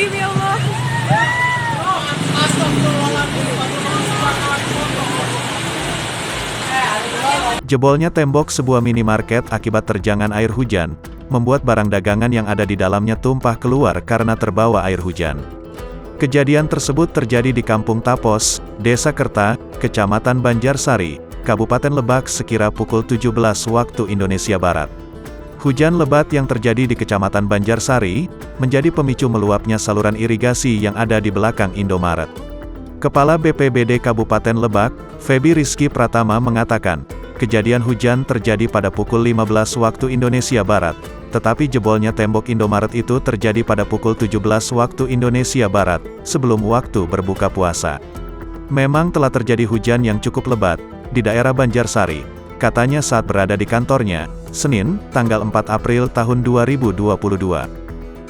Astagfirullahaladzim ya Allah. Jebolnya tembok sebuah minimarket akibat terjangan air hujan, membuat barang dagangan yang ada di dalamnya tumpah keluar karena terbawa air hujan. Kejadian tersebut terjadi di Kampung Tapos, Desa Kerta, Kecamatan Banjarsari, Kabupaten Lebak sekira pukul 17 waktu Indonesia Barat. Hujan lebat yang terjadi di Kecamatan Banjarsari, menjadi pemicu meluapnya saluran irigasi yang ada di belakang Indomaret. Kepala BPBD Kabupaten Lebak, Feby Rizky Pratama mengatakan, kejadian hujan terjadi pada pukul 15 waktu Indonesia Barat, tetapi jebolnya tembok Indomaret itu terjadi pada pukul 17 waktu Indonesia Barat, sebelum waktu berbuka puasa. Memang telah terjadi hujan yang cukup lebat di daerah Banjarsari, katanya saat berada di kantornya, Senin, tanggal 4 April tahun 2022.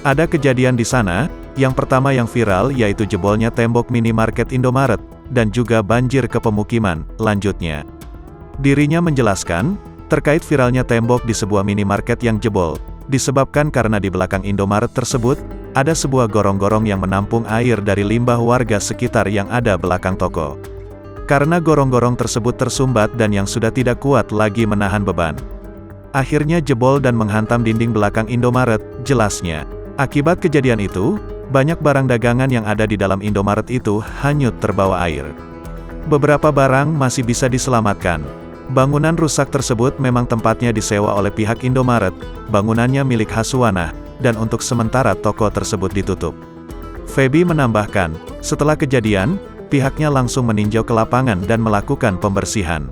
Ada kejadian di sana, yang pertama yang viral yaitu jebolnya tembok minimarket Indomaret, dan juga banjir ke pemukiman, lanjutnya. Dirinya menjelaskan, terkait viralnya tembok di sebuah minimarket yang jebol, disebabkan karena di belakang Indomaret tersebut, ada sebuah gorong-gorong yang menampung air dari limbah warga sekitar yang ada belakang toko. Karena gorong-gorong tersebut tersumbat dan yang sudah tidak kuat lagi menahan beban, akhirnya jebol dan menghantam dinding belakang Indomaret, jelasnya. Akibat kejadian itu, banyak barang dagangan yang ada di dalam Indomaret itu hanyut terbawa air. Beberapa barang masih bisa diselamatkan. Bangunan rusak tersebut memang tempatnya disewa oleh pihak Indomaret, bangunannya milik Haswanah, dan untuk sementara toko tersebut ditutup. Feby menambahkan, setelah kejadian, pihaknya langsung meninjau ke lapangan dan melakukan pembersihan.